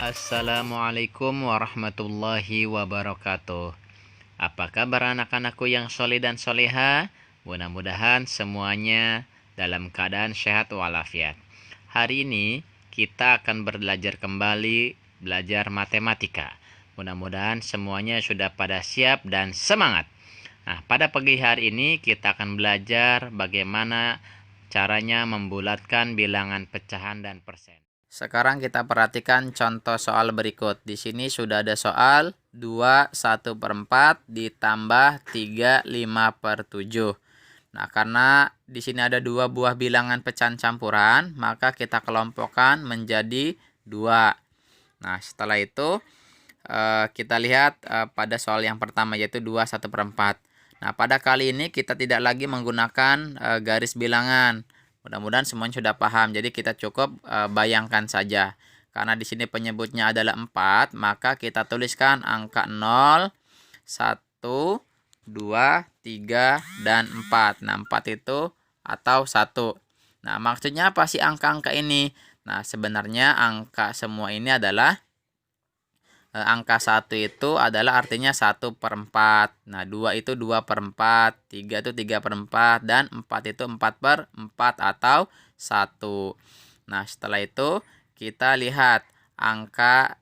Assalamualaikum warahmatullahi wabarakatuh. Apa kabar anak-anakku yang soleh dan soleha? Mudah-mudahan semuanya dalam keadaan sehat walafiat. Hari ini kita akan belajar kembali belajar matematika. Mudah-mudahan semuanya sudah pada siap dan semangat. Nah, pada pagi hari ini kita akan belajar bagaimana caranya membulatkan bilangan pecahan dan persen. Sekarang kita perhatikan contoh soal berikut. Di sini sudah ada soal 2 1/4 ditambah 3 5/7. Nah, karena di sini ada dua buah bilangan pecahan campuran, maka kita kelompokkan menjadi 2. Nah, setelah itu kita lihat pada soal yang pertama, yaitu 2 1/4. Nah, pada kali ini kita tidak lagi menggunakan garis bilangan. Mudah-mudahan semuanya sudah paham. Jadi kita cukup bayangkan saja. Karena di sini penyebutnya adalah 4, maka kita tuliskan angka 0, 1, 2, 3, dan 4. Nah, 4 itu atau 1. Nah, maksudnya apa sih angka-angka ini? Nah, sebenarnya angka semua ini adalah angka 1 itu adalah artinya 1/4. Nah, 2 itu 2/4, 3 itu 3/4, dan 4 itu 4/4 atau 1. Nah, setelah itu kita lihat angka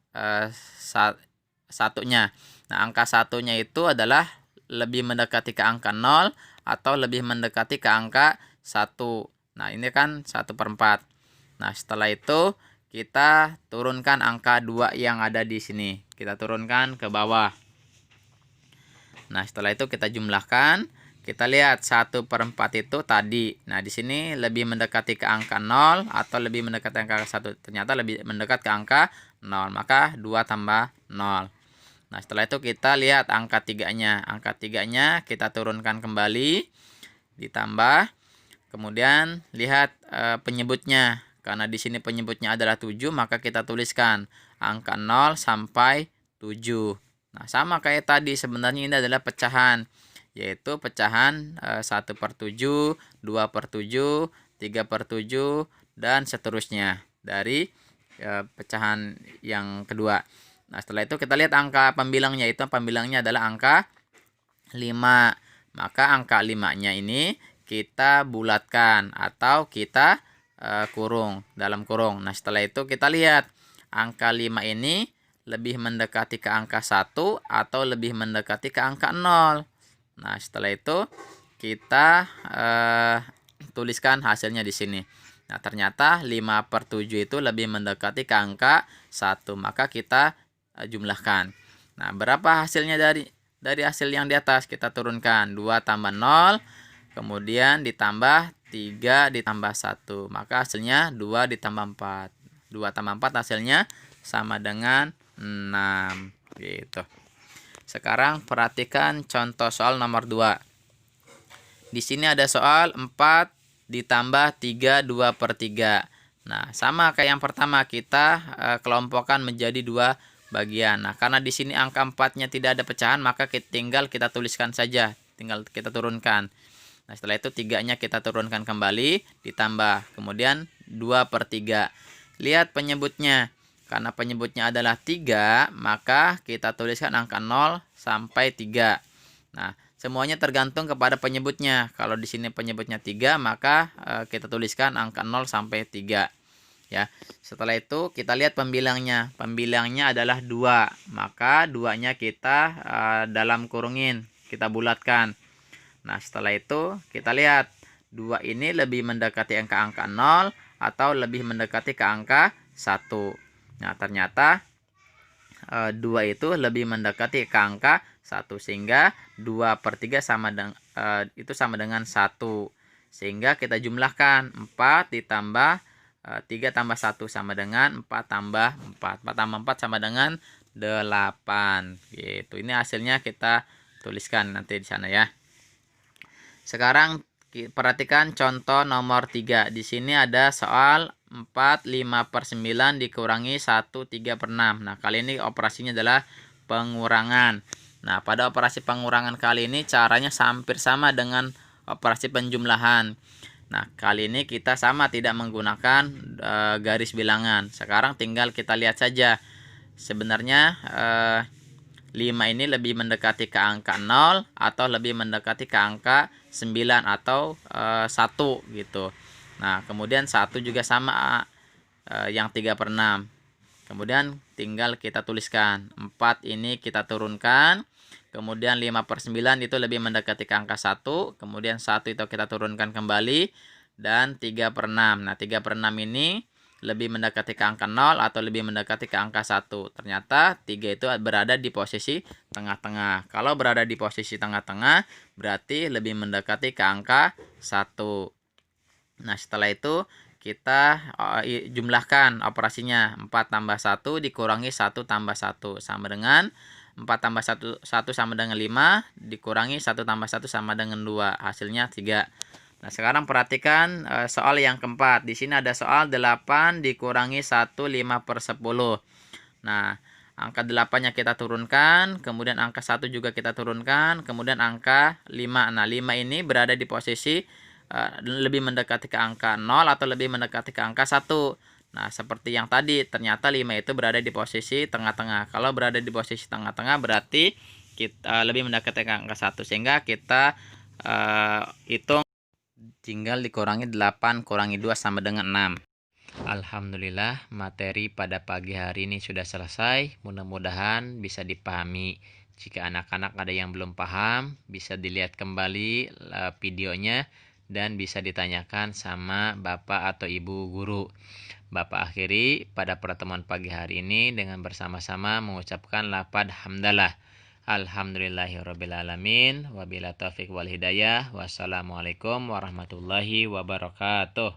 satunya. Nah, angka satunya itu adalah lebih mendekati ke angka 0 atau lebih mendekati ke angka 1. Nah, ini kan 1/4. Nah, setelah itu kita turunkan angka 2 yang ada di sini. Kita turunkan ke bawah. Nah, setelah itu kita jumlahkan. Kita lihat 1/4 itu tadi. Nah, di sini lebih mendekati ke angka 0 atau lebih mendekati angka 1. Ternyata lebih mendekat ke angka 0. Maka 2 tambah 0. Nah, setelah itu kita lihat angka 3-nya. Angka 3-nya kita turunkan kembali. Ditambah. Kemudian lihat penyebutnya. Karena di sini penyebutnya adalah 7, maka kita tuliskan angka 0 sampai 7. Nah, sama kayak tadi, sebenarnya ini adalah pecahan, yaitu pecahan 1/7, 2/7, 3/7, dan seterusnya dari pecahan yang kedua. Nah, setelah itu kita lihat angka pembilangnya, itu pembilangnya adalah angka 5. Maka angka 5-nya ini kita bulatkan atau kita kurung, dalam kurung. Nah, setelah itu kita lihat angka 5 ini lebih mendekati ke angka 1 atau lebih mendekati ke angka 0. Nah, setelah itu kita tuliskan hasilnya di sini. Nah, ternyata 5/7 itu lebih mendekati ke angka 1. Maka kita jumlahkan. Nah, berapa hasilnya dari hasil yang di atas? Kita turunkan 2 tambah 0, kemudian ditambah 3 ditambah 1. Maka hasilnya 2 ditambah 4. 2 tambah 4 hasilnya sama dengan 6. Gitu. Sekarang perhatikan contoh soal nomor 2. Di sini ada soal 4 ditambah 3 2/3. Nah, sama kayak yang pertama, kita kelompokkan menjadi 2 bagian. Nah, karena di sini angka 4-nya tidak ada pecahan, maka tinggal kita tuliskan saja. Tinggal kita turunkan. Nah, setelah itu 3-nya kita turunkan kembali, ditambah. Kemudian 2/3. Lihat penyebutnya. Karena penyebutnya adalah 3, maka kita tuliskan angka 0 sampai 3. Nah, semuanya tergantung kepada penyebutnya. Kalau di sini penyebutnya 3, maka kita tuliskan angka 0 sampai 3. Ya. Setelah itu kita lihat pembilangnya. Pembilangnya adalah 2. Maka 2-nya kita dalam kurungin, kita bulatkan. Nah, setelah itu kita lihat 2 ini lebih mendekati angka 0 atau lebih mendekati ke angka 1. Nah, ternyata 2 itu lebih mendekati ke angka 1, sehingga 2/3 itu sama dengan 1. Sehingga kita jumlahkan 4 ditambah 3 tambah 1 sama dengan 4 tambah 4. 4 tambah 4 sama dengan 8. Gitu. Ini hasilnya kita tuliskan nanti di sana ya. Sekarang perhatikan contoh nomor 3. Di sini ada soal 4 5/9 dikurangi 1 3/6. Nah, kali ini operasinya adalah pengurangan. Nah, pada operasi pengurangan kali ini caranya hampir sama dengan operasi penjumlahan. Nah, kali ini kita sama tidak menggunakan garis bilangan. Sekarang tinggal kita lihat saja sebenarnya 5 ini lebih mendekati ke angka 0 atau lebih mendekati ke angka 9 atau 1 gitu. Nah, kemudian 1 juga sama yang 3/6. Kemudian tinggal kita tuliskan. 4 ini kita turunkan. Kemudian 5/9 itu lebih mendekati ke angka 1. Kemudian 1 itu kita turunkan kembali. Dan 3/6. Nah, 3/6 ini lebih mendekati ke angka 0 atau lebih mendekati ke angka 1. Ternyata 3 itu berada di posisi tengah-tengah. Kalau berada di posisi tengah-tengah, berarti lebih mendekati ke angka 1. Nah, setelah itu kita jumlahkan operasinya. 4 tambah 1 dikurangi 1 tambah 1 sama dengan 4 tambah 1 sama dengan 5 dikurangi 1 tambah 1 sama dengan 2. Hasilnya 3. Nah, sekarang perhatikan soal yang keempat. Di sini ada soal 8 dikurangi 1 5/10. Nah, angka 8-nya kita turunkan, kemudian angka 1 juga kita turunkan, kemudian angka 5. Nah, 5 ini berada di posisi lebih mendekati ke angka 0 atau lebih mendekati ke angka 1. Nah, seperti yang tadi, ternyata 5 itu berada di posisi tengah-tengah. Kalau berada di posisi tengah-tengah berarti kita lebih mendekati ke angka 1. Sehingga kita hitung tinggal dikurangi 8 kurangi 2 sama dengan 6. Alhamdulillah, materi pada pagi hari ini sudah selesai. Mudah-mudahan bisa dipahami. Jika anak-anak ada yang belum paham, bisa dilihat kembali videonya dan bisa ditanyakan sama Bapak atau Ibu guru. Bapak akhiri pada pertemuan pagi hari ini dengan bersama-sama mengucapkan lafaz hamdalah. Alhamdulillahirrabbilalamin. Wabila taufiq wal hidayah. Wassalamualaikum warahmatullahi wabarakatuh.